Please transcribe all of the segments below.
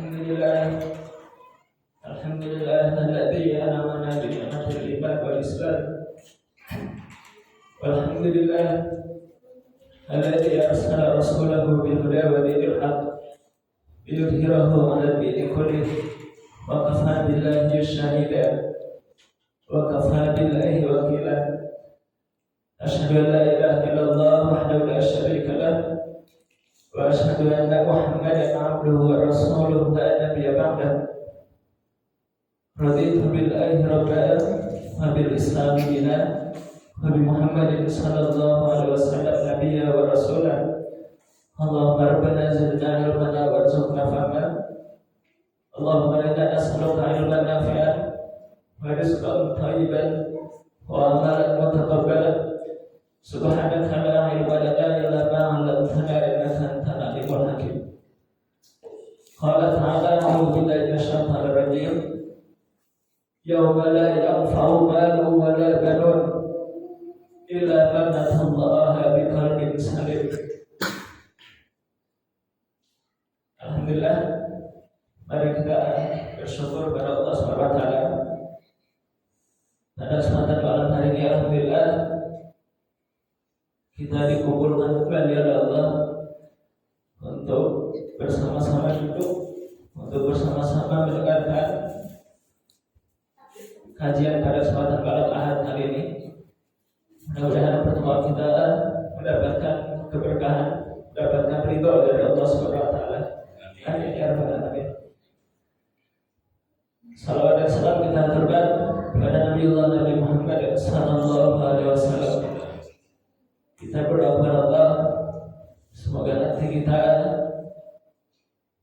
Alhamdulillah alladzi an'amana bi ni'matil iman wal islam. Walhamdulillah alladzi arsala rasulahu bil huda wa dinil haqq liyudhhirahu 'ala ad-dini kullih. Wa kafaa billahi shahida wa kafaa billahi wakila. Asyhadu an la ilaha illallah wahdahu la syarika lah wa asyhadu anna Muhammadan 'abduhu wa rasuluhu la nabiyya ba'dahu. Raditu billahi rabban wa bil islam dinan wa bi Muhammadin sallallahu alaihi wasallam nabiyya wa rasulan. Allahumma rabbana zidna ilman warzuqna fahman. Allahumma inna nas'aluka ilman nafi'an wa rizqan thayyiban wa amalan mutaqabbalan. Subhanaka la ilma lana illa ma 'allamtana innaka antal alimul hakim. Qala ta'ala a'udzu billahi minasyaitonir rajim. Yawma la yanfa'u malun wa la banun illa man atallaha biqalbin salim. Alhamdulillah, mari kita bersyukur kepada Allah Subhanahu wa taala pada kesempatan malam hari ini. Alhamdulillah kita dikumpulkan kembali oleh Allah untuk bersama-sama duduk, untuk bersama-sama mendengarkan kajian pada kesempatan malam Ahad kali ini. Mudah-mudahan pertemuan kita mendapatkan keberkahan, mendapatkan ridho dari Allah Subhanahu wa taala. Amin ya rabbal alamin. Salawat dan salam kita aturkan kepada Nabi Muhammad sallallahu alaihi wasallam. Kita berdoa kepada Allah semoga nanti kita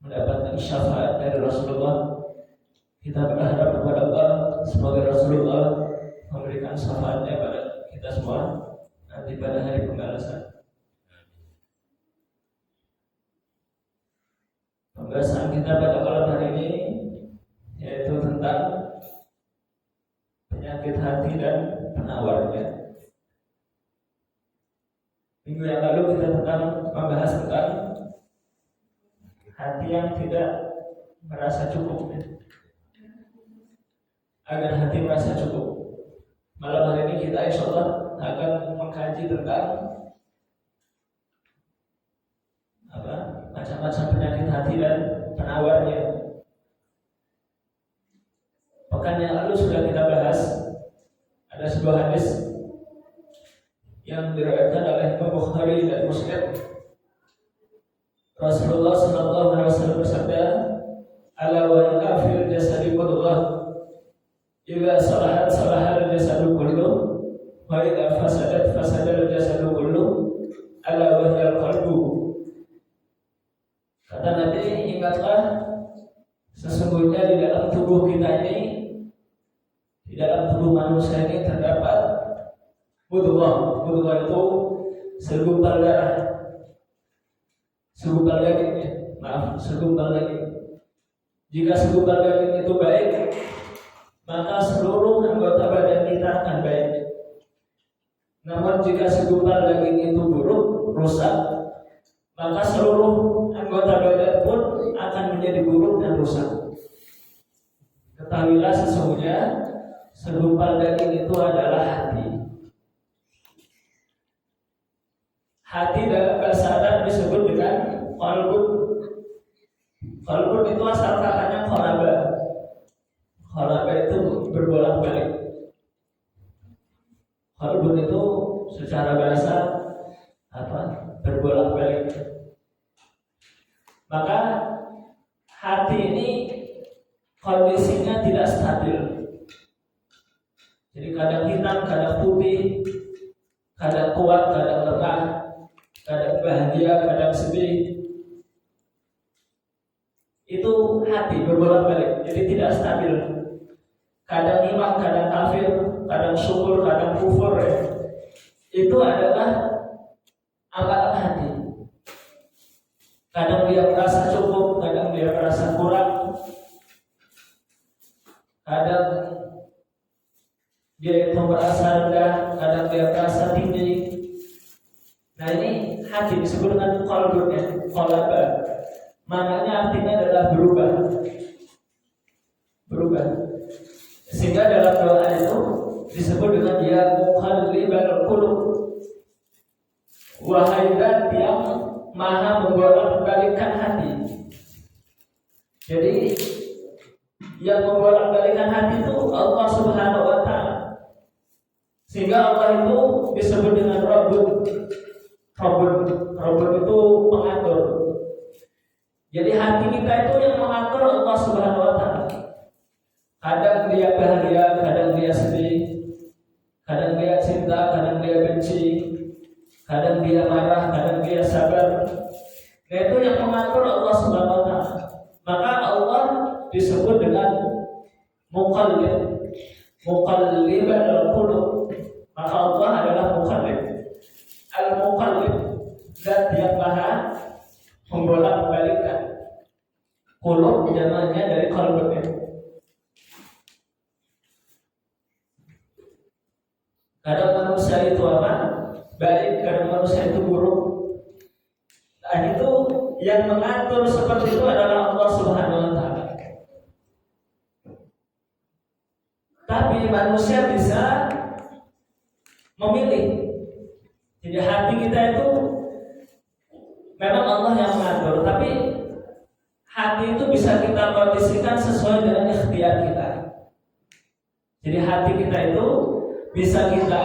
mendapatkan syafaat dari Rasulullah. Kita berharap kepada Allah semoga Rasulullah memberikan syafaatnya pada kita semua nanti pada hari pembalasan. Pembahasan kita pada malam hari ini yaitu tentang penyakit hati dan penawarnya. Minggu yang lalu kita membahas tentang hati yang tidak merasa cukup. Agar hati merasa cukup, malam hari ini kita insyaallah akan mengkaji tentang macam-macam penyakit hati dan penawarnya. Pekan yang lalu sudah kita bahas ada sebuah hadis yang diriwayatkan oleh Imam Bukhari dan Muslim. Rasulullah sallallahu alaihi wasallam bersabda, "Ala wa inna fil jasadi mudghah, idza salahat salahal jasadu kullu, wa idza fasadat fasadal jasadu kullu, ala wa hiya qalbu." Kata Nabi, ingatlah sesungguhnya di dalam tubuh kita ini, di dalam tubuh manusia ini terdapat mudghah. Mudghah itu segumpal darah, segumpal daging, segumpal daging. Jika segumpal daging itu baik, maka seluruh anggota badan kita akan baik. Namun jika segumpal daging itu buruk, rusak, maka seluruh anggota badan pun akan menjadi buruk dan rusak. Ketahuilah sesungguhnya segumpal daging itu adalah hati. Hati dalam bahasa Arab disebut dengan qalbun. Qalbun itu asal katanya qaraba. Qaraba itu berbolak-balik. Qalbun itu secara bahasa berbolak-balik. Maka hati ini kondisinya tidak stabil. Jadi kadang hitam, kadang putih, kadang kuat, kadang lemah, kadang bahagia, kadang sedih. Itu hati berbolak-balik, jadi tidak stabil. Kadang iman, kadang kafir, kadang syukur, kadang kufur. Itu adalah amalan hati. Kadang dia merasa cukup, kadang dia merasa kurang. Kadang dia itu merasa rendah, kadang dia merasa tinggi. Nah ini hati disebut dengan qalbun, qalaba. Maknanya artinya adalah berubah. Jadi yang membolak-balikkan hati itu Allah Subhanahu wa Ta'ala. Sehingga Allah itu disebut dengan Rabbun. Rabbun itu pengatur. Jadi hati kita itu yang mengatur Allah Subhanahu wa Ta'ala. Kadang dia bahagia, kadang dia sedih, kadang dia cinta, kadang dia benci, kadang dia marah, kadang dia sabar. Nah, itu yang mengatur Allah Subhanahu wa Ta'ala. Maka Allah disebut dengan muqallibal qulub. Maka Allah adalah muqallib. Al-muqallib, zat yang maha membolak-balikkan. Qulub jamaknya dari qalbun. Kadang manusia itu apa? Baik, kadang manusia itu buruk. Nah, itu yang mengatur seperti itu adalah Allah Subhanahu wa Ta'ala. Tapi manusia bisa memilih. Jadi hati kita itu memang Allah yang mengatur, tapi hati itu bisa kita kondisikan sesuai dengan ikhtiar kita. Jadi hati kita itu bisa kita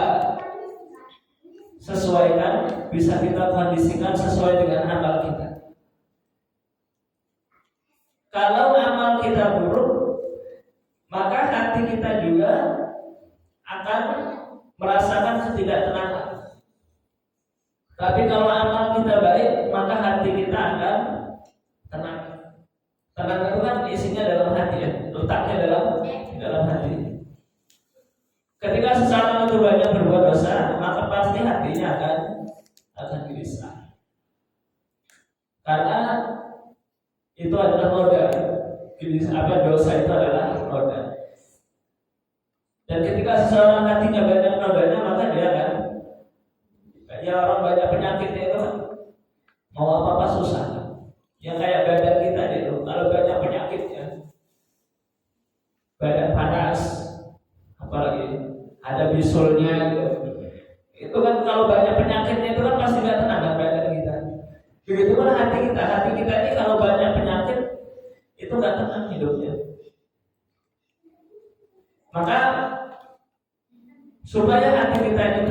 sesuaikan, bisa kita kondisikan sesuai dengan amal kita. Kalau amal kita buruk, maka hati kita juga akan merasakan ketidaktenangan. Tapi kalau amal kita baik, maka hati kita akan tenang. Tenang itu kan isinya dalam hati ya, letaknya dalam hati. Ketika seseorang itu banyak berbuat dosa, maka pasti hatinya akan gelisah. Karena itu adalah noda. Dosa itu adalah noda. Dan ketika seseorang hatinya banyak nodanya, maka dia kan, ya orang banyak penyakitnya itu mau apa-apa susah. Yang kayak badan kita itu, kalau banyak penyakitnya, badan panas, apalagi ada bisulnya gitu. Itu kan kalau banyak penyakitnya itu kan pasti nggak tenang kan badan kita. Begitu kan hati kita ini kalau banyak penyakit itu nggak tenang hidupnya. Maka supaya hati kita ini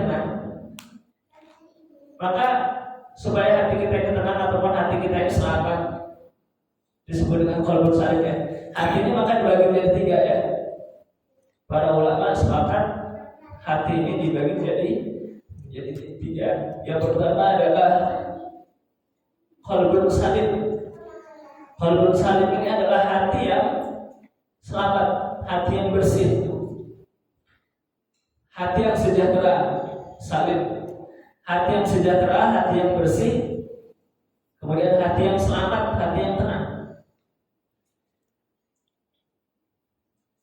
tenang, ataupun hati kita ini selamat, disebut dengan qalbun salim ya. Hati ini maka dibagi menjadi 3 ya. Para ulama sepakat hati ini dibagi menjadi 3. Yang pertama adalah qalbun salim. Qalbun salim ini adalah hati yang selamat, hati yang bersih, hati yang sejahtera, salim. Hati yang sejahtera, hati yang bersih, kemudian hati yang selamat, hati yang tenang.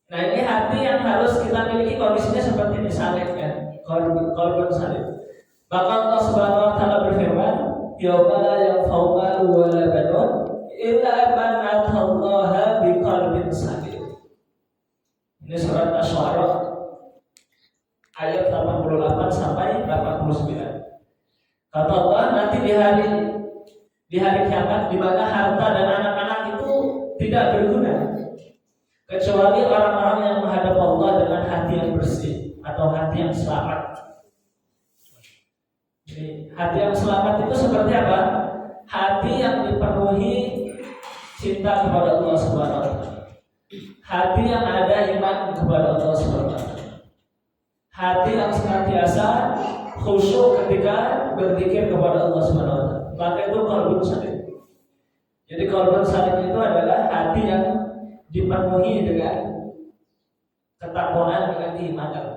Nah, ini hati yang harus kita miliki kondisinya seperti ini, salim ya, qalbun salim. Maka Allah Subhanahu wa Ta'ala berfirman, yauma la yanfa'u malun wa la banun illa man atallaha biqalbin salim. Ini surat Asy-Syu'ara ayat 88 sampai 89. Kata Allah, nanti di hari kiamat di mana harta dan anak-anak itu tidak berguna kecuali orang-orang yang menghadap Allah dengan hati yang bersih atau hati yang selamat. Jadi, hati yang selamat itu seperti apa? Hati yang dipenuhi cinta kepada Allah Subhanahu wa Ta'ala. Hati yang ada iman kepada Allah Subhanahu wa Ta'ala. Hati yang senantiasa khusyuk ketika berzikir kepada Allah Subhanahu wa Ta'ala. Maka itu qalbun salim. Jadi qalbun salim itu adalah hati yang dipenuhi dengan ketakwaan, dengan keimanan.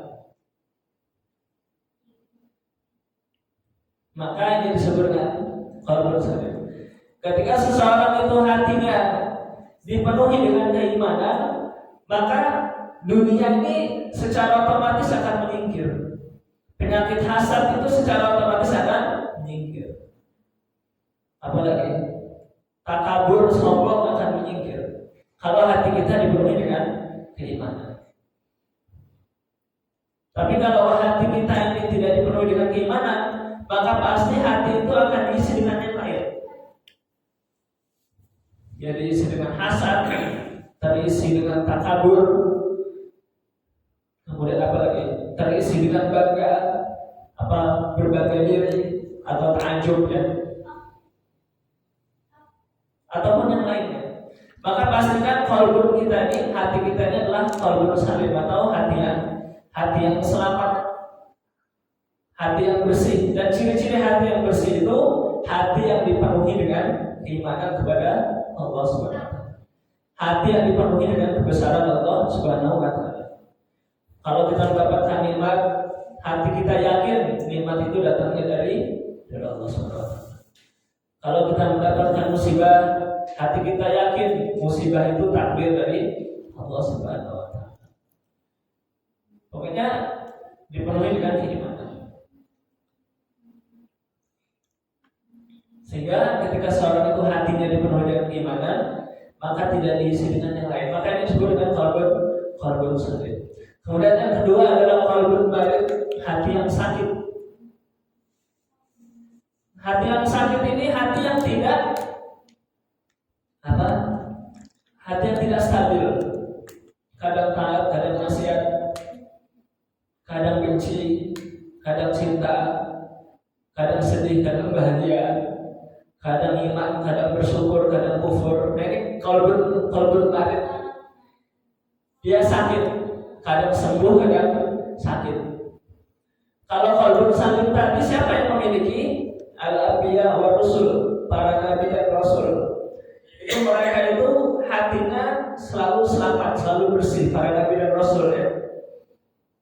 Maka ini disebut dengan qalbun salim. Ketika seseorang itu hatinya dipenuhi dengan keimanan, maka dunia ini secara otomatis akan menyingkir. Penyakit hasad itu secara otomatis akan menyingkir. Apalagi takabur, sombong akan menyingkir kalau hati kita dipenuhi dengan keimanan. Tapi kalau hati kita ini tidak dipenuhi dengan keimanan, maka pasti hati itu akan diisi dengan yang lain. dia diisi dengan hasad, terisi dengan takabur, kemudian apa lagi? Terisi dengan bangga, berbangga diri atau takjub ya, ataupun yang lainnya. Maka pastikan qalbun kita ini, hati kita ini adalah qalbun salim atau hati yang selamat, hati yang bersih. Dan ciri-ciri hati yang bersih itu hati yang dipenuhi dengan keimanan kepada Allah Subhanahu wa taala. Hati yang dipenuhi dengan kebesaran Allah Subhanahu wa taala. Kalau kita mendapatkan nikmat, hati kita yakin nikmat itu datangnya dari Allah Subhanahu wa taala. Kalau kita mendapatkan musibah, hati kita yakin musibah itu takdir dari Allah Subhanahu wa taala. Pokoknya dipenuhi dengan keimanan. Sehingga ketika seorang itu hatinya dipenuhi dengan keimanan, maka tidak diisi dengan yang lain. Maka ini disebut dengan qalbun salim. Kemudian yang kedua adalah qalbun marid, hati yang sakit. Hati yang sakit ini hati yang tidak hati yang tidak stabil. Kadang taat, kadang maksiat, kadang benci, kadang cinta, kadang sedih, kadang bahagia, kadang iman, kadang bersyukur, kadang kufur. Nah, ini qalbun marid. Dia sakit, kadang sembuh, kadang sakit. Kalau qalbun salim tadi siapa yang memiliki? Al-Anbiya wa Rasul, para nabi dan rasul. Itu mereka itu hatinya selalu selamat, selalu bersih, para nabi dan rasul ya.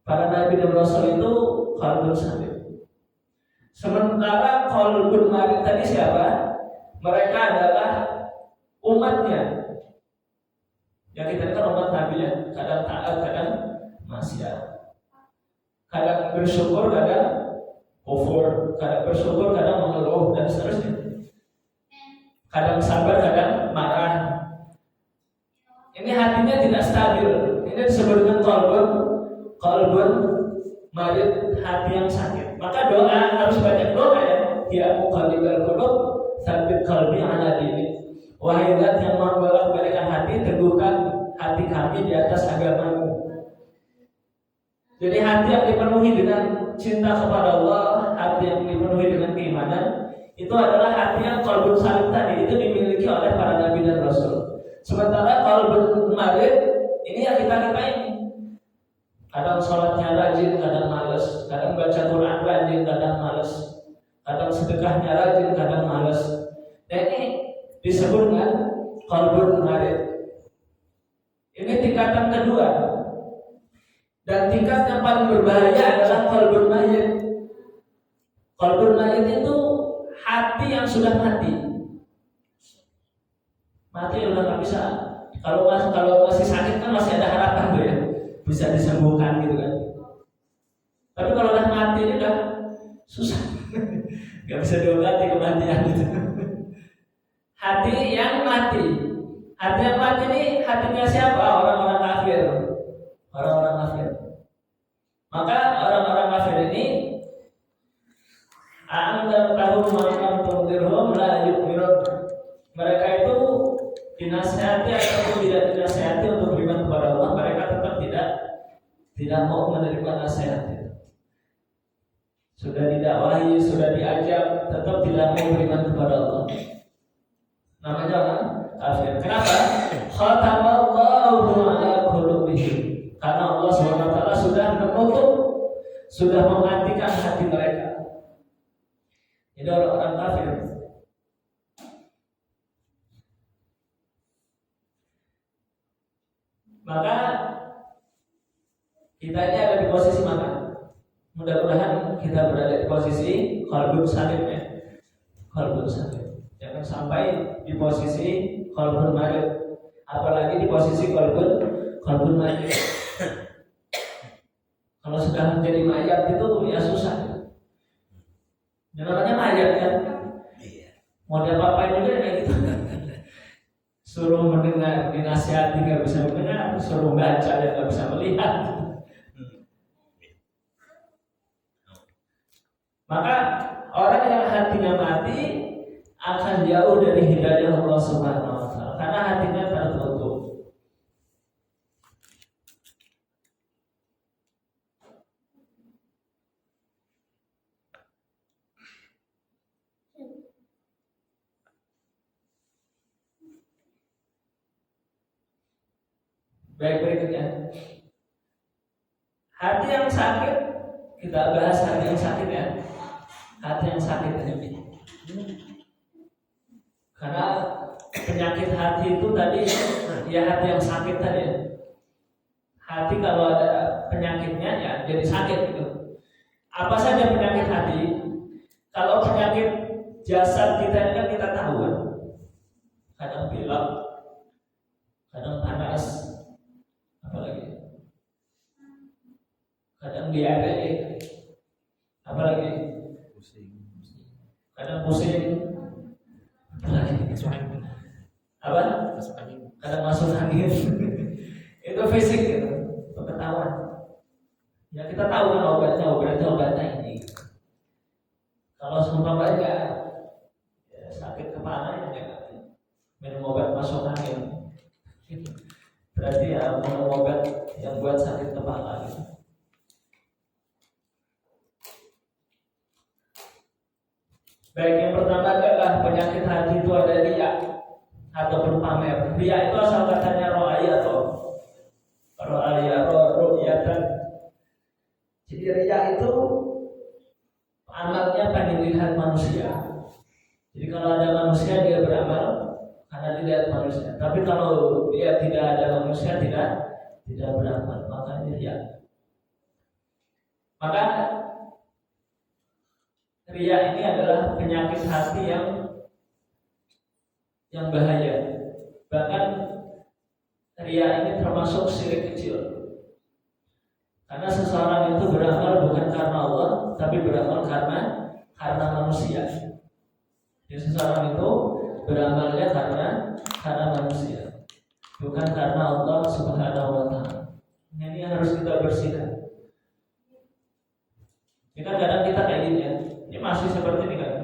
Para nabi dan rasul itu qalbun salim. Sementara qalbun marid tadi siapa? Mereka adalah umatnya. Ya kita kan umat nabi ya, kadang taat, kadang maksiat. Kadang bersyukur, kadang kufur, kadang bersyukur, kadang mengeluh dan seterusnya. Kadang sabar, kadang marah. Ini hatinya tidak stabil. Ini disebut dengan qalbun marid, hati yang sakit. Maka doa harus banyak doa ya. Ya muqallibal qulub, tsabbit qalbi ala dinik. Wahai Zat yang Maha membolak-balikkan hati, teguhkan hati kami di atas agamamu. Jadi hati yang dipenuhi dengan cinta kepada Allah, hati yang dipenuhi dengan keimanan, itu adalah hati yang qalbun salim tadi, itu dimiliki oleh para nabi dan rasul. Sementara qalbun marid ini yang kita ini. Kadang sholatnya rajin, kadang malas. Kadang baca Quran rajin, kadang malas. Kadang sedekahnya rajin, kadang malas. Dan ini disebut dengan qalbun marid. Ini tingkatan kedua. Dan tingkat yang paling berbahaya adalah qalbun mayyit. Qalbun mayyit itu hati yang sudah mati. Mati udah nggak bisa. Kalau masih sakit kan masih ada harapan tuh ya, bisa disembuhkan gitu kan. Tapi kalau udah mati ini udah susah, nggak bisa diobati kematian gitu. Hati yang mati. Hati yang mati ini hatinya siapa? Orang-orang kafir. Orang-orang kafir. Maka orang-orang kafir ini mereka itu dinasihati ataupun tidak dinasihati untuk beriman kepada Allah, mereka tetap tidak mau menerima nasihat. Sudah didakwahi, sudah diajak, tetap tidak mau beriman kepada Allah. Namanya orang kafir. Kenapa? Khatamallahu ala qulubihim. Karena Allah SWT sudah menutup, sudah mematikan hati mereka. Ini orang-orang kafir. Maka kita ini ada di posisi mana? Mudah-mudahan kita berada di posisi qalbun salim ya. Qalbun salim. Jangan sampai di posisi qalbun marid. Apalagi di posisi qalbun marid. Kalau sudah menjadi mayat itu ya susah. Yang namanya mayat kan. Mau diapa-apain juga kayak gitu. Suruh mendengar, dinasihati nggak bisa mendengar, suruh baca dan nggak bisa melihat. Maka orang yang hatinya mati akan jauh dari hidayah Allah Subhanahu wa taala. Karena karena hatinya tertutup. Baik, berikutnya hati yang sakit. Kita bahas hati yang sakit ya. Hati yang sakit ini. Karena penyakit hati itu tadi ya hati yang sakit tadi ya. Hati kalau ada penyakitnya ya jadi sakit gitu. Apa saja penyakit hati? Kalau penyakit jasad kita ini kan kita tahu kan. Kadang pilek, kadang panas, apalagi kadang diare, apalagi kadang pusing, apalagi apa? Kadang masuk angin. Itu fisik gitu, pengetahuan. Ya kita tahu kan obatnya ini. Kalau seumpamanya ya, sakit kepala ya minum obat masuk angin. Berarti ya minum obat yang buat sakit kepala gitu. Baik, yang pertama adalah penyakit hati itu ada riya ataupun pamer. Riya itu asal katanya ro'aya atau ro'yatan. Jadi riya itu amalnya pengen dilihat manusia. Jadi kalau ada manusia dia beramal karena dilihat manusia. Tapi kalau dia tidak ada manusia tidak beramal, maka dia riya. Maka riya ini adalah penyakit hati yang bahaya. Bahkan riya ini termasuk syirik kecil. Karena seseorang itu beramal bukan karena Allah, tapi beramal karena manusia. Jadi seseorang itu beramalnya karena manusia, bukan karena Allah Subhanahu wa taala. Ini yang harus kita bersihkan. Ini kadang kita kayak gini ya. Ini masih seperti ini kan.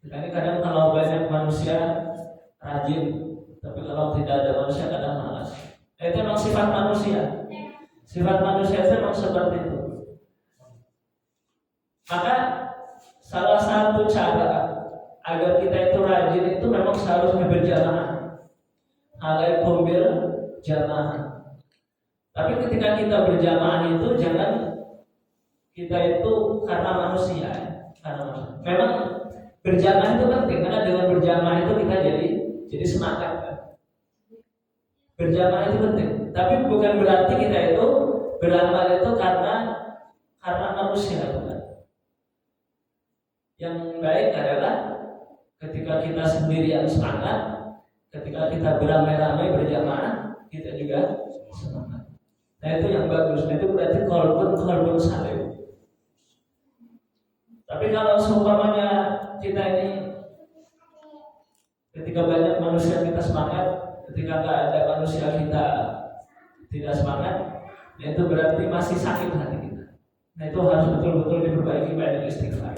Ini kadang kalau banyak manusia rajin, tapi kalau tidak ada manusia kadang malas. Itu memang sifat manusia. Sifat manusia itu memang seperti itu. Maka salah satu cara agar kita itu rajin itu memang seharusnya berjamaah. Alaikum bil jamaah. Tapi ketika kita berjamaah itu jangan kita itu karena manusia. Memang berjamaah itu penting karena dengan berjamaah itu kita jadi semangat. Berjamaah itu penting, tapi bukan berarti kita itu beramal itu karena manusia, bukan. Yang baik adalah ketika kita sendirian semangat, ketika kita beramai-ramai berjamaah, kita juga semangat. Nah itu yang bagus. Nah, itu berarti qalbun salim. Tapi kalau seumpamanya kita ini ketika banyak manusia kita semangat, ketika nggak ada manusia kita tidak semangat, nah itu berarti masih sakit hati kita. Nah itu harus betul-betul diperbaiki banyak istighfar.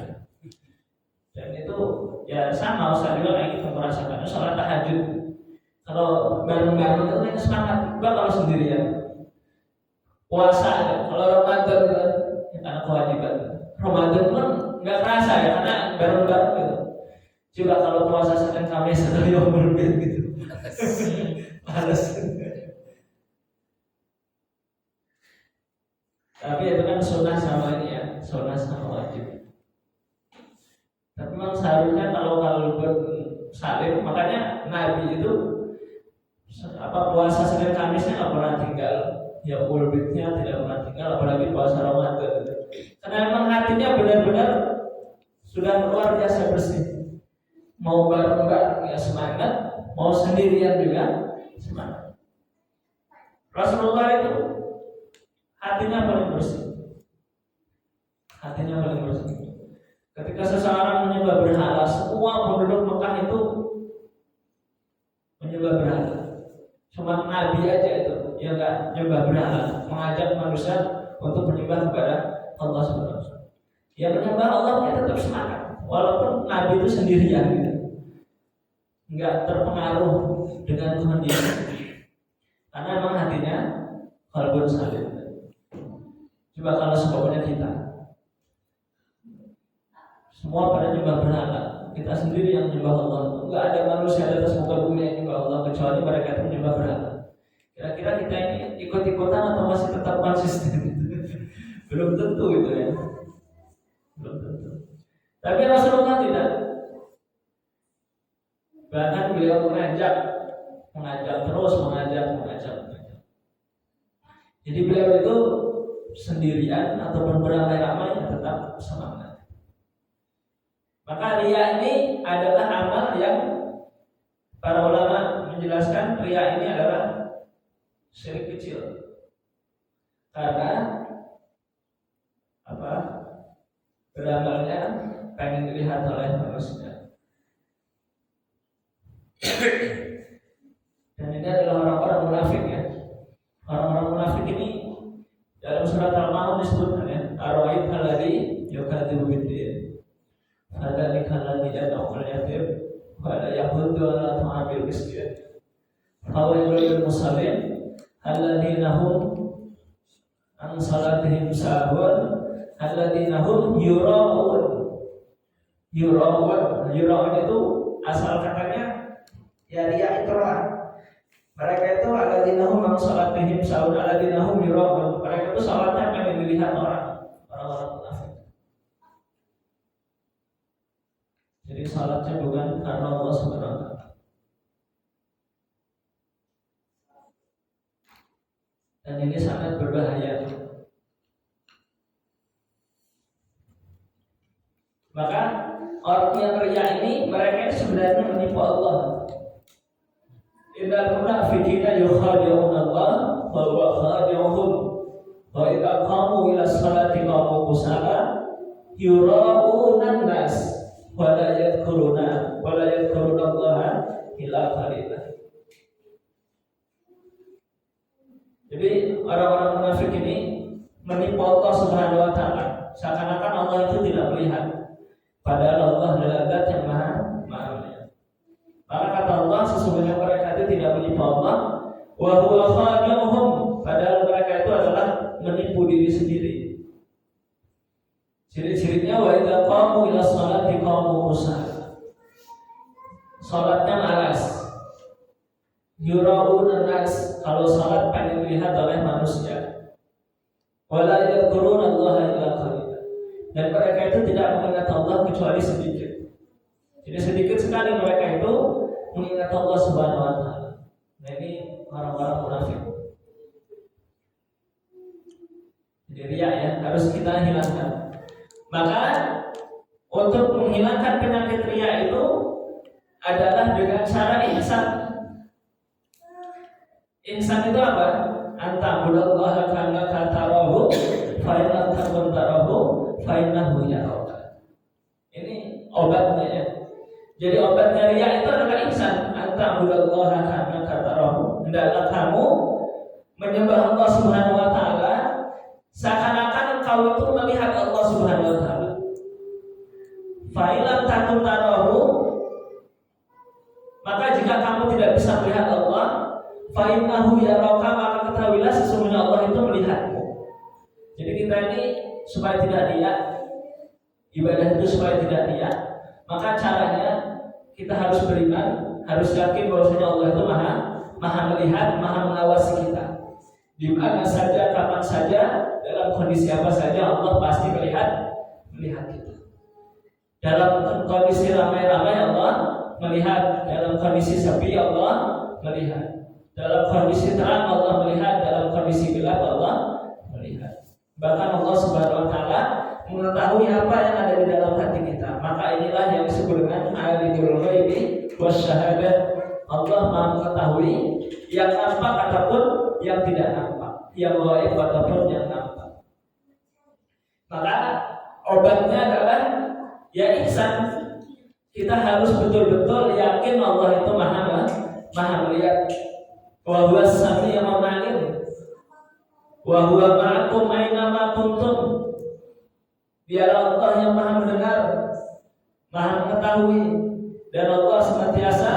Dan itu ya sama Ustaz juga kayak kita merasakan sholat tahajud. Kalau bareng-bareng itu kan semangat. Coba kalau sendirian. Puasa ya. Kalau Ramadan itu kan ya, karena kewajiban. Ramadan kan nggak kerasa ya karena bareng-bareng gitu. Coba kalau puasa Senin Kamis atau Yaumul Bid gitu. Males. Tapi itu kan sunnah sama ini ya, sunnah sama wajib. Tapi memang seharusnya kalau salim, makanya Nabi itu puasa Senin Kamisnya nggak pernah tinggal, ya ulbitnya tidak pernah tinggal, apalagi puasa Ramadan. Karena memang hatinya benar-benar sudah luar biasa bersih. Mau bareng-bareng ya semangat, mau sendirian juga semangat. Rasulullah itu hatinya paling bersih. Hatinya paling bersih. Ketika seseorang menyembah berhala, semua penduduk Mekah itu menyembah berhala. Cuma Nabi aja itu yang nggak menyembah berhala, mengajak manusia untuk menyembah kepada Allah Subhanahu wa taala. Ya menyembah Allah ya tetap semangat, walaupun Nabi itu sendirian gitu. nggak terpengaruh dengan kondisi, karena memang hatinya qalbun salim. Coba kalau sebabnya kita semua pada nyembah berhala, kita sendiri yang menyembah Allah. Nggak ada manusia di atas muka bumi yang menyembah Allah kecuali mereka itu menyembah berhala. Kira-kira kita ini ikut-ikutan atau masih tetap konsisten? Belum tentu itu ya. Belum tentu. Tapi Rasulullah tidak. Bahkan beliau mengajak terus, mengajak. Jadi beliau itu sendirian ataupun beramai-ramai tetap semangat. Maka riya ini adalah amal yang para ulama menjelaskan riya ini adalah syirik kecil. Karena beramalnya pengen dilihat oleh manusia. Dan ini adalah orang-orang munafik ya. Orang-orang munafik ini dalam surat Al-Ma'un disebutkan ya, Ar-Ra'id alladhi yukadzibu bid-din. Fadzalika alladhi yad'u al-yatim wa la yahuddu 'ala ta'amil miskin. Fawailul lil musallin alladzina hum an salatihim sahun alladzina hum yura'un. Yura'un itu asal katanya ya riya ikrar. Mereka itu alladzina hum an salatihim sahun alladzina hum yura'un. Mereka itu salatnya pengen dilihat orang-orang munafik. Jadi salatnya bukan karena Allah Subhanahu wa taala. Dan ini sangat berbahaya. Maka orang yang riya ini mereka sebenarnya menipu Allah. Innal munafiqina yukhadi'una Allah wa huwa khadi'uhum wa idza qamu ila sholati qamu kusala yura'una an-nas wa la yadhkuruna Allah illa qalila. Jadi orang-orang munafik ini menipu Allah Subhanahu wa taala, seakan-akan Allah itu tidak melihat. Padahal Allah adalah zat yang maha melihat. Maka kata Allah, sesungguhnya mereka itu tidak menipu Allah, wa huwa khadi'uhum, padahal mereka itu adalah menipu diri sendiri. Ciri-cirinya wa idza qamu ila sholati qamu kusala. Salatnya malas. Yura'una nas, kalau salat pengen dilihat oleh manusia. Wala yadhkuruna Allah illa qalila. Dan mereka itu tidak mengingat Allah kecuali sedikit. Jadi sedikit sekali mereka itu mengingat Allah Subhanahu wa taala. Nah ini orang-orang munafik. Jadi riya ya harus kita hilangkan. Maka untuk menghilangkan penyakit riya itu adalah dengan cara ihsan. Ihsan itu apa? Anta budallaha ka'annaka tarahu fa in lam takun tarahu fa innahu yaraka. Ini obatnya ya. Jadi obatnya riya itu adalah ihsan. Anta budallaha ka'annaka tarahu. Hendaklah kamu menyembah Allah Subhanahu wa taala seakan-akan engkau itu melihat Allah Subhanahu wa taala. Fa in lam takun tarahu, maka jika kamu tidak bisa melihat Allah, fa innahu yaraka, maka ketahuilah sesungguhnya Allah itu melihatmu. Jadi kita ini supaya tidak riya, ibadah itu supaya tidak riya, maka caranya kita harus beriman, harus yakin bahwasanya Allah itu maha melihat, maha mengawasi kita. Di mana saja, kapan saja, dalam kondisi apa saja Allah pasti melihat kita. Dalam kondisi ramai-ramai Allah melihat, dalam kondisi sepi Allah melihat. Dalam kondisi terang Allah melihat, dalam kondisi gelap Allah melihat. Bahkan Allah Subhanahu wa taala mengetahui apa yang ada di dalam hati kita. Maka inilah yang disebut dengan alimul ghaibi wasyahadah. Allah Maha mengetahui yang nampak ataupun yang tidak nampak, yang gaib ataupun yang nampak. Maka obatnya adalah ya ihsan. Kita harus betul-betul yakin Allah itu maha melihat. Wa huwa as-sami'ul 'alim. Wa huwa ma'akum aina ma kuntum. Dialah Allah yang maha mendengar, maha mengetahui, dan Allah senantiasa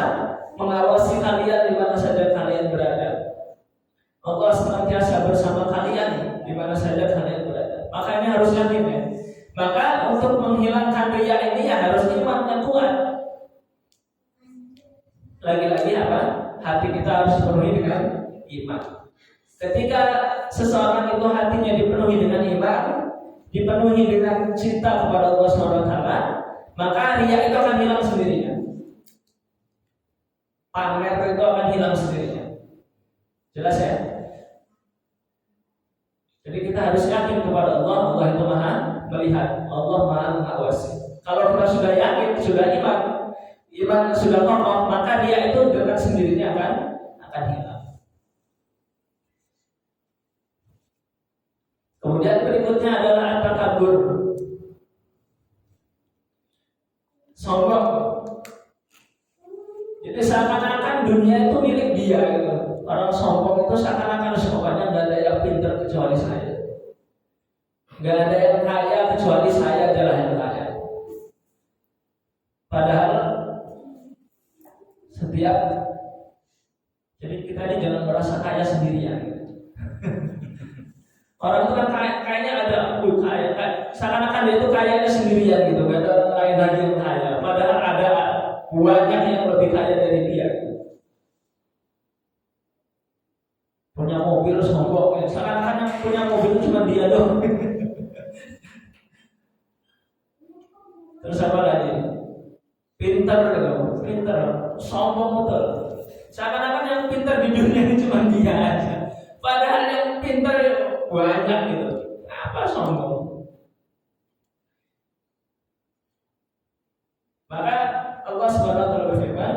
mengawasi kalian di mana saja kalian berada. Allah senantiasa bersama kalian di mana saja kalian berada. Makanya harus yakin ya. Maka untuk menghilangkan riya ini ya harus iman yang kuat. Lagi-lagi apa? Hati kita harus dipenuhi dengan iman. Ketika seseorang itu hatinya dipenuhi dengan iman, dipenuhi dengan cinta kepada Allah SWT, maka riya itu akan hilang sendirinya. Pamer itu akan hilang sendirinya. Jelas ya? Jadi kita harus yakin kepada Allah. Allah itu maha melihat, Allah maha mengawasi. Kalau kita sudah yakin, sudah iman sudah kokoh, maka dia itu dengan sendirinya akan hilang. Kemudian berikutnya adalah at-takabbur, sombong. Jadi seakan-akan dunia itu milik dia gitu. Orang sombong itu seakan-akan pokoknya nggak ada yang pintar kecuali saya, nggak ada yang kaya kecuali saya adalah yang kaya. Padahal setiap, jadi kita ini jangan merasa kaya sendirian. Orang itu kan kayaknya ada kaya, seakan-akan dia itu kayanya sendirian gitu, nggak ada orang lain lagi yang kaya. Padahal ada banyak yang lebih kaya dari dia. Punya mobil sombong, seakan-akan yang punya mobil cuma dia dong. Terus apa lagi? Pintar gitu, pintar, sombong betul. Seakan-akan yang pintar di dunia ini cuma dia aja. Padahal yang pintar banyak gitu. Apa sombong? Maka Allah SWT berfirman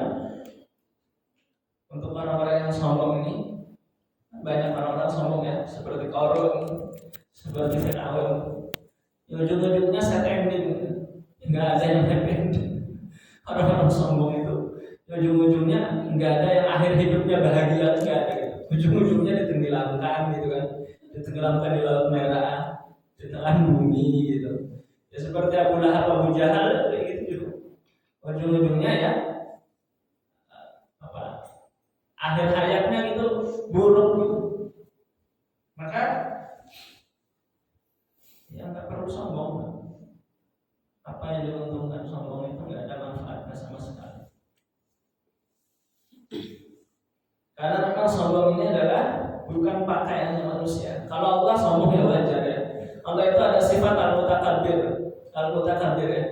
untuk orang-orang yang sombong ini. Banyak orang-orang sombong ya, seperti Qarun, seperti Fir'aun. Ujung-ujungnya set ending, nggak ada yang happy ending. Orang-orang sombong itu ujung-ujungnya nggak ada yang akhir hidupnya bahagia, nggak ada gitu. Ujung-ujungnya ditenggelamkan gitu kan, ditenggelamkan di laut merah, ditelan bumi gitu. Ya seperti Abu Lahab, Abu Jahal kayak gitu. Ujung-ujungnya ya akhir hayatnya itu buruk gitu. Maka ya nggak perlu sombong. Apa yang diuntungkan sombong itu nggak ada manfaatnya sama sekali. Karena memang sombong ini adalah bukan pakaiannya manusia. Kalau Allah sombong ya wajar ya. Allah itu ada sifat al-mutakabbir. Al-mutakabbir ya.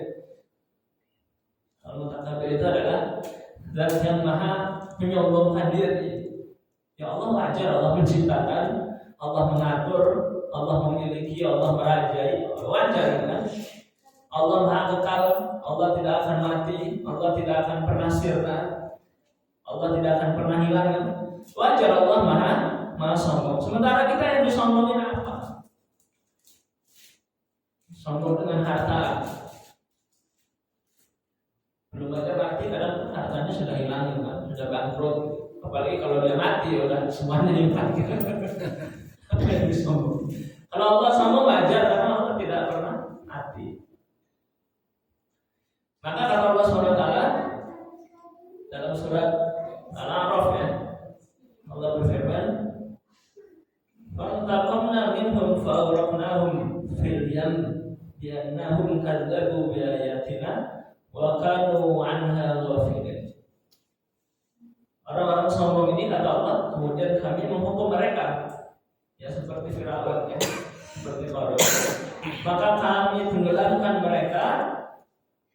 Al-mutakabbir itu adalah zat yang maha menyombongkan diri. Ya Allah wajar, Allah menciptakan, Allah mengatur, Allah memiliki, Allah merajai, wajar kan? Allah maha kekal, Allah tidak akan mati, Allah tidak akan pernah sirna, Allah tidak akan pernah hilang. Wajar Allah maha sombong. Sementara kita yang disombongin apa? Sombong dengan harta. Belum aja mati, kadang hartanya sudah hilang kan, sudah bangkrut. Apalagi kalau dia mati, udah semuanya hilang. Apa yang disombong? Kalau Allah sombong wajar karena Allah tidak pernah mati. Maka kata Allah SWT dalam surat Al-A'raf ya, Allah berfirman, "Fantaqamna minhum fa'aghraqnahum fil yam bi'annahum kadzdzabu bi ayatina wa kanu 'anha ghafilin." Orang-orang sombong ini kata Allah, kemudian kami menghukum mereka ya seperti Fir'aun ya, seperti Qarun. Maka kami tenggelamkan mereka,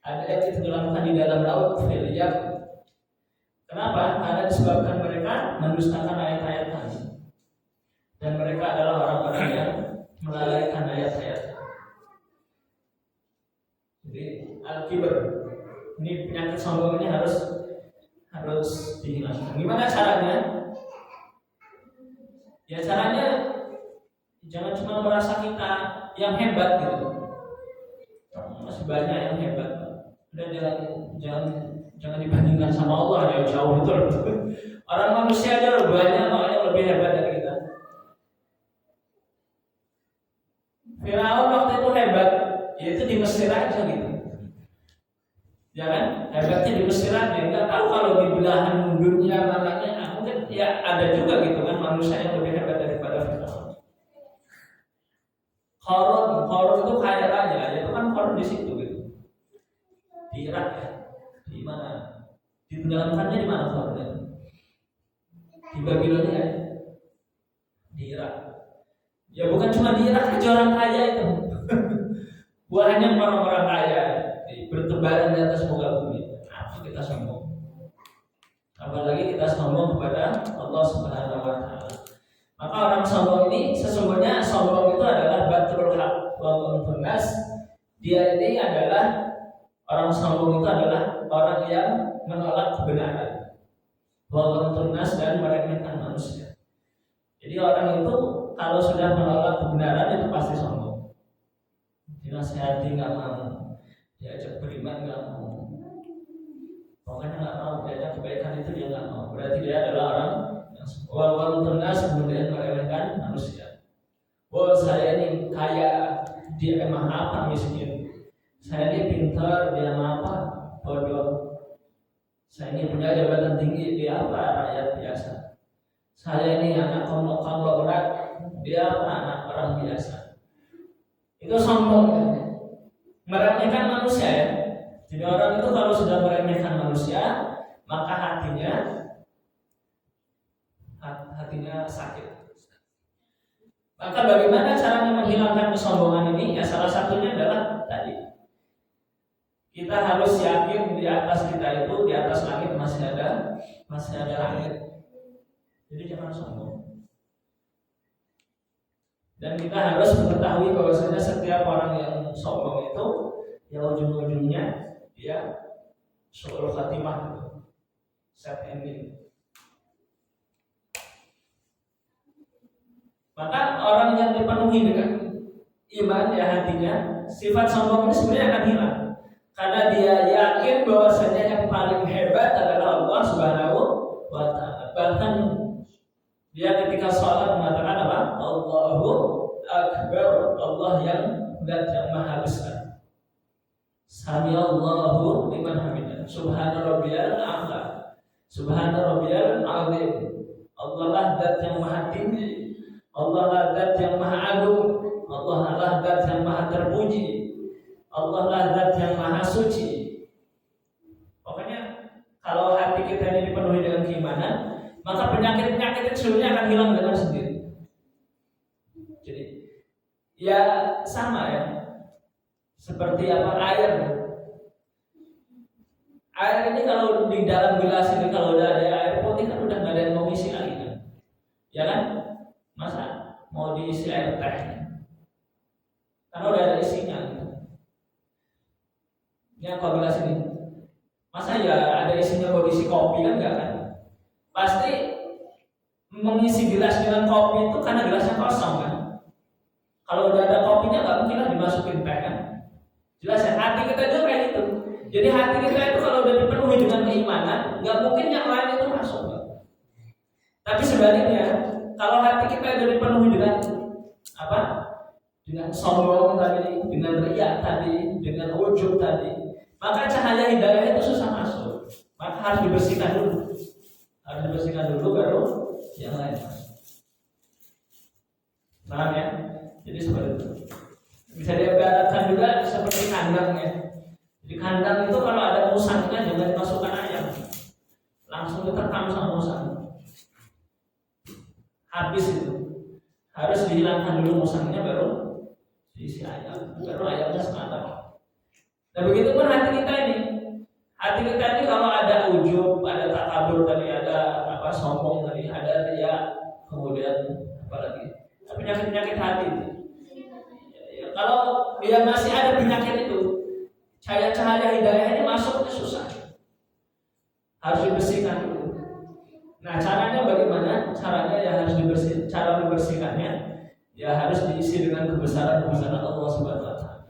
ada yang ditenggelamkan di dalam laut fil yam. Kenapa? Karena disebabkan mereka mendustakan ayat-ayat kami. Dan mereka adalah orang-orang yang melalaikan ayat-ayat. Jadi al-kibr, ini penyakit sombong ini harus dihilangkan. Gimana caranya? Ya caranya jangan cuma merasa kita yang hebat gitu. Masih banyak yang hebat. Udah jangan dibandingkan sama Allah, ya jauh betul. Orang manusia aja banyak yang lebih hebat dari kita. Firaun waktu itu hebat, yaitu di Mesir aja gitu. Ya kan? hebatnya di Mesir aja, nggak tahu kalau di belahan dunia mananya. Mungkin ya ada juga gitu kan manusia yang lebih hebat daripada Firaun. Qarun itu kaya raya, itu kan Qarun di situ gitu. Di Irak ya, di mana? Ditenggelamkannya di mana Qarun itu? Di Babilonia ya? Di Irak. Ya bukan cuma di Irak aja orang kaya itu. Banyak orang-orang kaya bertebaran di atas muka bumi. Apa kita sombong? Apalagi kita sombong kepada Allah Subhanahu wa Ta'ala. Maka orang sombong ini sesungguhnya sombong itu adalah batrul haq wa nas. Dia ini adalah orang sombong itu adalah orang yang menolak kebenaran. Wa nas dan meremehkan manusia. Jadi orang itu kalau sudah menolak kebenaran itu pasti sombong. Dinasihati nggak mau, diajak beriman nggak mau, pokoknya nggak mau, diajak kebaikan itu dia nggak mau. Berarti dia adalah orang yang wal ternas kemudian meremehkan manusia. Oh saya ini kaya, dia emang apa miskin? Saya ini pintar, dia apa? Bodoh. Saya ini punya jabatan tinggi, dia apa? Rakyat biasa. Saya ini anak konglomerat, dia apa? Anak orang biasa. Itu sombong, meremehkan manusia ya. Jadi orang itu kalau sudah meremehkan manusia, maka hatinya sakit. Maka bagaimana caranya menghilangkan kesombongan ini? Ya salah satunya adalah tadi, kita harus yakin di atas kita itu, di atas langit masih ada langit. Jadi jangan sombong. Dan kita harus mengetahui bahwasanya setiap orang yang sombong itu ya ujung-ujungnya dia su'ul khatimah, sad ending. Maka orang yang dipenuhi dengan iman ya hatinya, sifat sombong ini sebenarnya akan hilang. Karena dia yakin bahwasanya yang paling hebat adalah Allah Subhanahu wa Ta'ala. Bahkan dia ketika sholat mengatakan apa? Allahu Akbar, Allah yang maha besar. Sami Allahu liman hamidah. Subhana rabbiyal a'la. Subhana rabbiyal azim. Allah lah zat yang maha tinggi. Allah lah zat yang maha agung. Allah lah zat yang maha terpuji. Allah lah zat yang maha suci. Pokoknya kalau hati kita ini dipenuhi dengan keimanan, maka penyakit-penyakit itu sebenarnya akan hilang dengan sendiri. Jadi ya sama ya, seperti apa air. Air ini kalau di dalam gelas ini kalau udah ada air putih kan udah nggak ada yang mau isi lagi kan, ya kan? Masa mau diisi air teh? Karena udah ada isinya. Ini apa gelas ini? Masa ya ada isinya mau diisi kopi kan nggak kan? Pasti mengisi gelas dengan kopi itu karena gelasnya kosong kan. Kalau udah ada kopinya nggak mungkin lah dimasukin teh kan. Jelas ya, hati kita juga kayak gitu. Jadi hati kita itu kalau udah dipenuhi dengan keimanan, nggak mungkin yang lain itu masuk kan? Tapi sebaliknya, kalau hati kita udah dipenuhi dengan apa? Dengan sombong tadi, dengan riya tadi, dengan ujub tadi, maka cahaya hidayah itu susah masuk. Maka harus dibersihkan dulu. Harus dibersihkan dulu baru yang lain masuk. Paham ya? Jadi seperti itu. Bisa diibaratkan juga seperti kandang ya. Di kandang itu kalau ada musangnya jangan dimasukkan ayam, langsung diterkam sama musang. Habis itu. Harus dihilangkan dulu musangnya baru diisi ayam. Baru ayamnya selamat. Nah begitu pun hati kita ini. Hati kita ini kalau ada ujub, ada takabur tadi, ada apa sombong tadi, ada riya, kemudian apa lagi? Penyakit-penyakit hati itu. Ya, kalau dia masih ada penyakit itu, cahaya-cahaya hidayah ini masuk itu susah. Harus dibersihkan dulu. Nah caranya bagaimana? Caranya ya harus dibersih. Cara membersihkannya ya harus diisi dengan kebesaran-kebesaran Allah Subhanahu wa Ta'ala.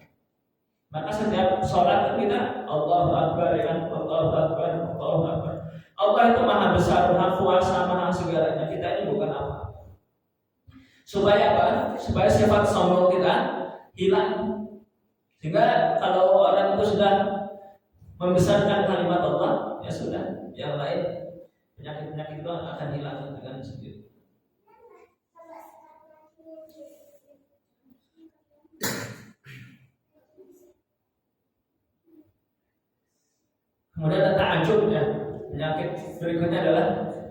Maka setiap sholat kita Allahu Akbar ya kan, Allahu Akbar, Allahu Akbar. Allah itu maha besar, maha kuasa, maha segalanya. Kita ini bukan apa. Supaya apa? Supaya sifat sombong kita hilang. Sehingga kalau orang itu sudah membesarkan kalimat Allah, ya sudah, yang lain penyakit-penyakit itu akan hilang dengan sendiri. Kemudian ada ta'ajub ya. Penyakit berikutnya adalah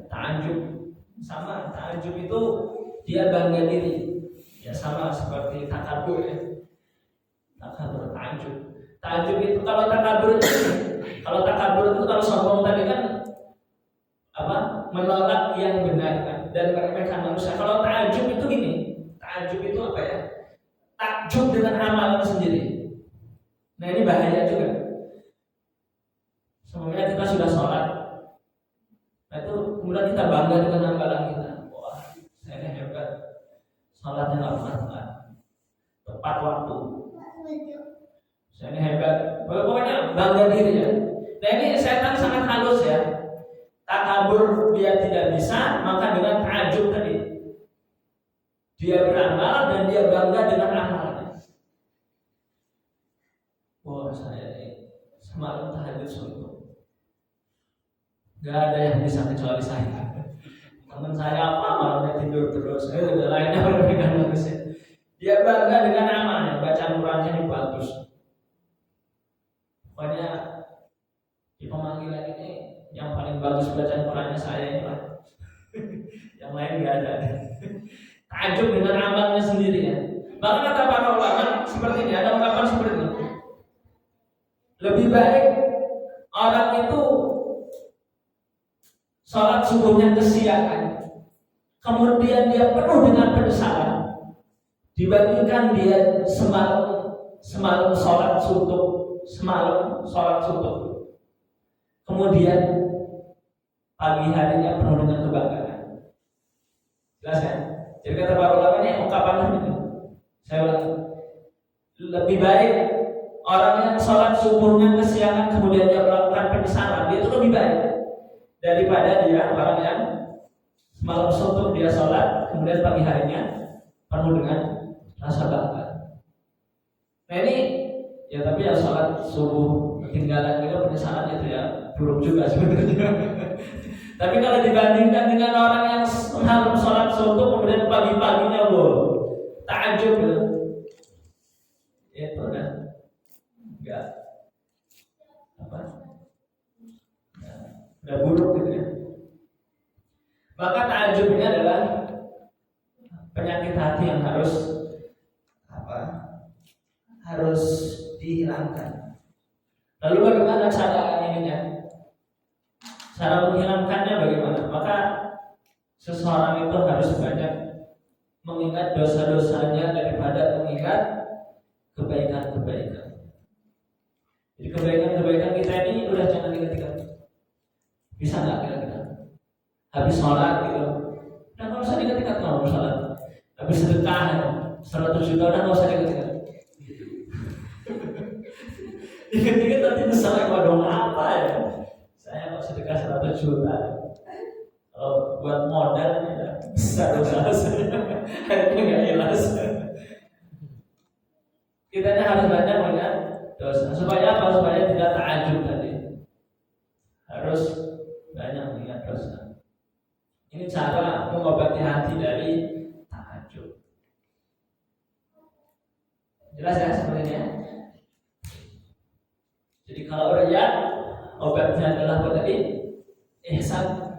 ta'ajub. Sama, ta'ajub itu dia bangga diri. Ya sama seperti takabur ya. Takabur, ta'ajub. Ta'ajub itu kalau takabur itu kalau sombong tadi kan menolak yang benar kan, dan meremehkan manusia. Kalau ta'ajub itu gini. Ta'ajub itu apa ya? Takjub dengan amalan sendiri. Nah ini bahaya juga. Sebenarnya kita sudah sholat, nah itu kemudian kita bangga dengan amalan kita. Wah, saya ini hebat, sholatnya nggak pernah telat, tepat waktu. Saya ini hebat, pokoknya bangga diri ya. Nah ini setan sangat halus ya. Takabur dia tidak bisa, maka dengan ta'ajub tadi dia beramal dan dia bangga dengan amalnya. Wah, saya ini semalam tahajud suntuk. Gak ada yang bisa kecuali saya. Teman saya malamnya tidur terus. Saya udah lainnya merupakan manusia. Dia bangga dengan amalnya, bacaan Qurannya ini bagus. Pokoknya di pemanggilan ini yang paling bagus bacaan Qurannya saya ini lah. Yang lain gak ada. Ta'ajub dengan amalnya sendiri ya. Maka kata para ulama seperti ini, ada ungkapan seperti ini. Lebih baik orang itu sholat subuhnya kesiangan, kemudian dia penuh dengan penyesalan, dibandingkan dia semalam sholat suntuk, kemudian pagi harinya penuh dengan kebanggaan. Jelas ya? Jadi kata para ulama ini ungkapan ini. Saya ulang. Lebih baik orang yang sholat subuhnya kesiangan kemudian dia melakukan penyesalan, dia itu lebih baik daripada dia orang yang semalam suntuk dia sholat kemudian pagi harinya penuh dengan rasa bangga. Nah ini ya, tapi ya sholat subuh ketinggalan itu penyesalan itu ya buruk juga sebenarnya. Tapi kalau dibandingkan dengan orang yang semalam sholat suntuk kemudian pagi-paginya ta'ajub ya, itu enggak udah buruk gitu ya. Maka ta'ajub ini adalah penyakit hati yang harus dihilangkan. Lalu bagaimana cara ininya? Cara menghilangkannya bagaimana? Maka seseorang itu harus banyak mengingat dosa-dosanya daripada mengingat kebaikan-kebaikan. Jadi kebaikan-kebaikan kita ini udah jangan diingat-ingat. Bisa nggak kira-kira? Habis sholat gitu, udah nggak usah diingat-ingat kalau sholat. Habis sedekah 100 juta udah nggak usah diingat-ingat. Ingat-ingat nanti besar waduh apa ya? Saya mau sedekah 100 juta. Kalau buat modal ini udah besar dosa saya. Akhirnya nggak jelas. Kita harus banyak mengingat dosa. Supaya apa? Supaya tidak ta'ajub tadi. Harus banyak mengingat dosa. Ini cara mengobati hati dari ta'ajub. Jelas ya sebenarnya. Jadi kalau riya obatnya adalah apa tadi? Ihsan.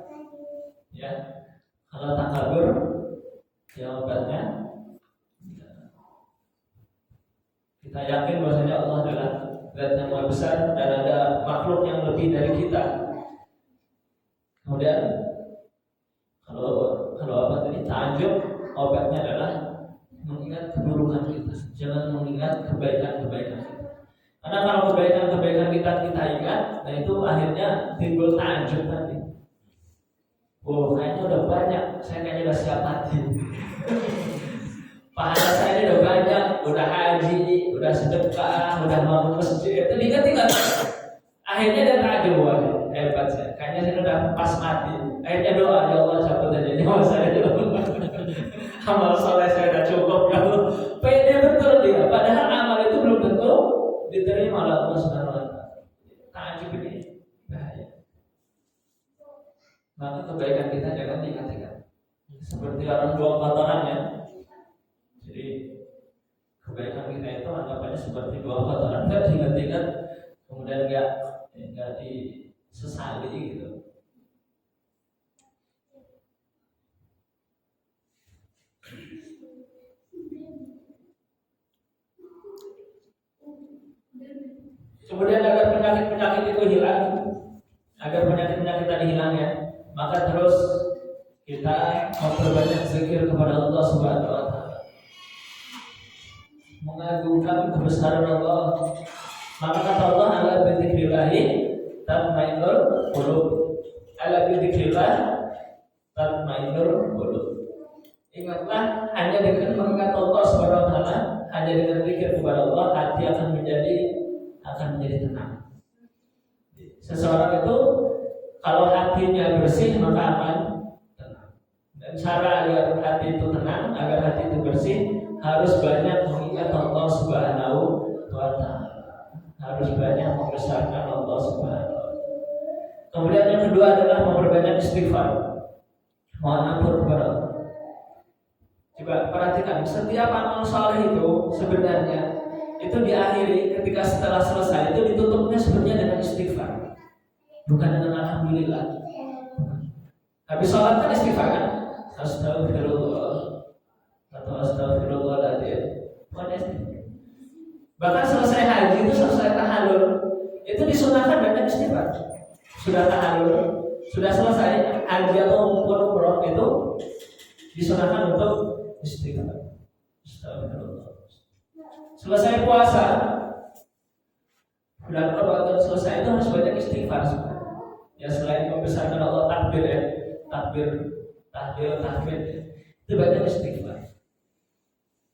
Ya. Kalau takabur ya obatnya kita yakin bahwasanya Allah adalah Zat yang Maha Besar dan ada makhluk yang lebih dari kita. Kemudian kalau apa tadi ta'ajub, obatnya adalah mengingat keburukan kita, jangan mengingat kebaikan-kebaikan kita. Karena kalau kebaikan-kebaikan kita ingat, nah itu akhirnya timbul ta'ajub tadi. Oh, kayaknya udah banyak, saya kayaknya udah siap mati. Pahala saya ini udah banyak, udah haji, udah sedekah, udah bangun masjid. Itu diingat-ingat. Akhirnya dia ta'ajub, wah hebat saya. Kayaknya saya udah pas mati. Akhirnya doa, ya Allah cabut aja nyawa saya. Amal soleh saya udah cukup ya Allah. Pede betul dia. Padahal amal itu belum tentu diterima oleh Allah Subhanahu wa Ta'ala. Ta'ajub seperti orang buang kotorannya. Jadi kebaikan kita itu anggapannya seperti buang kotoran, nggak diingat-ingat, kemudian nggak disesali gitu. Kemudian agar penyakit-penyakit itu hilang, agar penyakit-penyakit tadi hilang ya, maka terus kita memperbanyak zikir kepada Allah Subhanahu wa taala. Mengagungkan kebesaran Allah. Maka kata Allah, ala bidzikrillah tatmainnul qulub. Ala bidzikrillah tatmainnul qulub. Ingatlah, hanya dengan mengingat Allah Subhanahu wa taala, hanya dengan zikir kepada Allah, hati akan menjadi tenang. Seseorang itu kalau hatinya bersih maka akan tenang. Dan cara agar hati itu tenang, agar hati itu bersih, harus banyak mengingat Allah Subhanahu wa taala. Harus banyak membesarkan Allah Subhanahu wa taala. Kemudian yang kedua adalah memperbanyak istighfar. Mohon ampun kepada Allah. Coba perhatikan, setiap amal saleh itu sebenarnya itu diakhiri ketika setelah selesai itu ditutupnya sebenarnya dengan istighfar, bukan dengan alhamdulillah. Habis sholat kan istighfar kan, astagfirullah atau astagfirullahaladzim. Bahkan selesai haji itu, selesai tahallul itu disunahkan dengan istighfar. Sudah tahallul, sudah selesai haji atau umroh itu disunahkan untuk istighfar. Astagfirullah. Selesai puasa, bulan Ramadan selesai itu harus banyak istighfar. Ya selain membesarkan Allah, takbir ya, takbir itu banyak istighfar.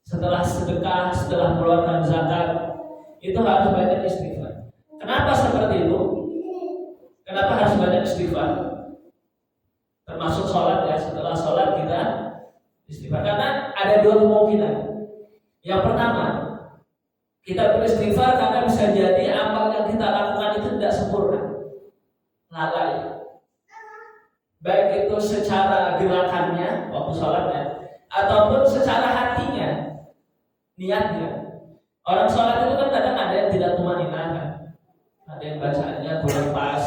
Setelah sedekah, setelah mengeluarkan zakat, itu harus banyak istighfar. Kenapa seperti itu? Kenapa harus banyak istighfar? Termasuk sholat ya, setelah sholat kita istighfar. Karena ada dua kemungkinan. Yang pertama, kita beristighfar karena bisa jadi amal yang kita lakukan itu tidak sempurna, lalai. Baik itu secara gerakannya waktu sholatnya, ataupun secara hatinya, niatnya. Orang sholat itu kan kadang ada yang tidak tumaninah kan, ada yang bacaannya kurang pas,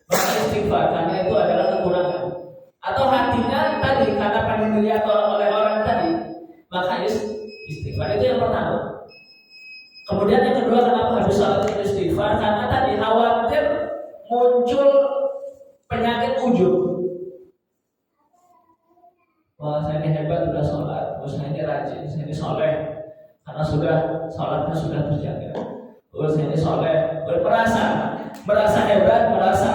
maka istighfar karena itu adalah kekurangan. Atau hatinya tadi karena pengen dilihat oleh orang tadi, maka istighfar. Itu yang pertama. Kemudian yang kedua, kenapa harus salat istighfar? Karena tadi khawatir muncul penyakit ujub. Wah, saya ini hebat sudah sholat, saya ini rajin, saya ini soleh, karena sholatnya sudah terjaga. Saya ini soleh, merasa hebat, merasa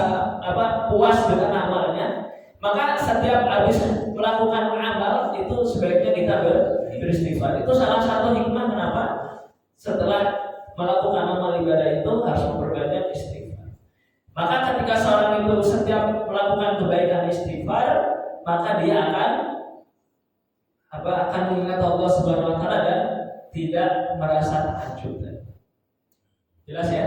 puas dengan amalnya. Maka setiap habis melakukan amal itu sebaiknya kita beristighfar. Itu salah satu hikmah kenapa setelah melakukan amal ibadah itu harus memperbanyak istighfar. Maka ketika seorang itu setiap melakukan kebaikan istighfar, maka dia akan mengingat Allah Subhanahu wa taala dan tidak merasa takjub. Jelas ya?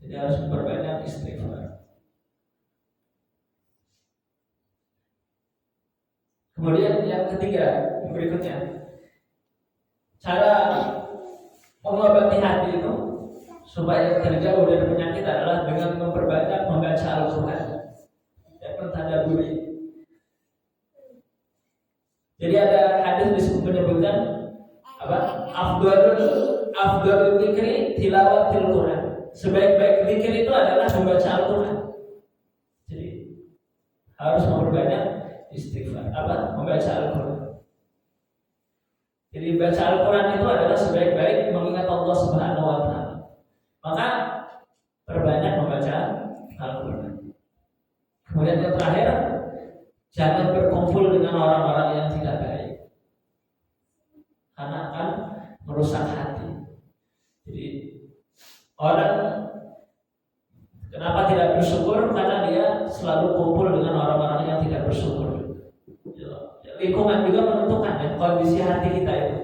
Jadi harus memperbanyak istighfar. Kemudian yang ketiga, yang berikutnya, cara mengobati hati itu supaya terjauh dari penyakit adalah dengan memperbanyak membaca Al-Quran dan mentadabburi. Jadi ada hadis menyebutkan afdalul dzikri tilawatil Quran. Sebaik-baik zikir itu adalah membaca Al-Quran. Jadi harus memperbanyak istighfar, membaca Al-Quran. Jadi baca Al-Quran itu adalah sebaik-baik mengingat Allah Subhanahu wa taala. Maka perbanyak membaca Al-Quran. Kemudian yang terakhir, jangan berkumpul dengan orang-orang yang tidak baik, karena akan merusak hati. Jadi orang kenapa tidak bersyukur? Karena dia selalu kumpul dengan orang-orang yang tidak bersyukur. Lingkungan juga menentukan ya, kondisi hati kita itu.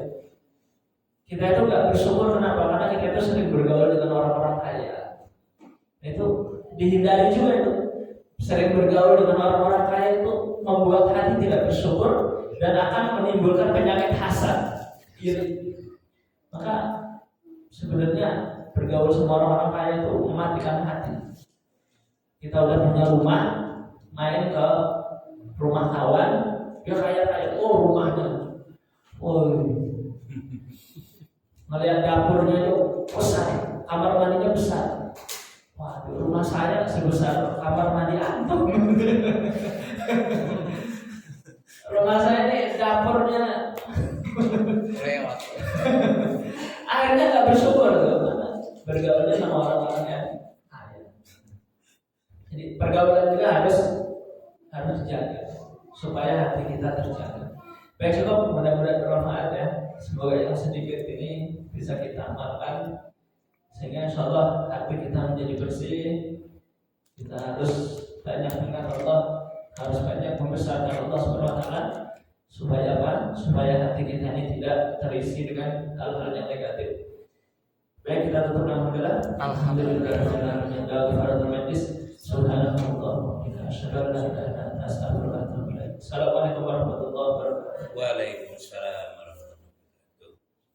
Kita itu nggak bersyukur kenapa? Karena kita itu sering bergaul dengan orang-orang kaya. Itu dihindari juga itu. sering bergaul dengan orang-orang kaya itu membuat hati tidak bersyukur dan akan menimbulkan penyakit hasad, iri. Maka sebenarnya bergaul sama orang-orang kaya itu mematikan hati. Kita udah punya rumah, main ke rumah kawan, dia kaya-kaya, oh rumahnya, oh ngelihat dapurnya itu besar, kamar mandinya besar. Wah, di rumah saya sebesar kamar mandi antum. Rumah saya ini dapurnya lewat. Akhirnya nggak bersyukur tuh, bergaulnya sama orang-orang yang kaya. Jadi pergaulan juga harus dijaga supaya hati kita terjaga. Baik, cukup, mudah-mudahan bermanfaat ya. Semoga yang sedikit ini bisa kita amalkan sehingga insyaallah hati kita menjadi bersih. Kita harus banyak mengingat Allah, harus banyak membesarkan Allah SWT supaya apa? Supaya hati kita ini tidak terisi dengan hal-hal yang negatif. Baik, kita tutup dengan hamdalah. Alhamdulillahirabbil alamin. Subhanallah, kita asyhadu an la ilaha illa anta astaghfiruka wa atubu ilaik. Assalamualaikum warahmatullahi wabarakatuh. Waalaikumsalam.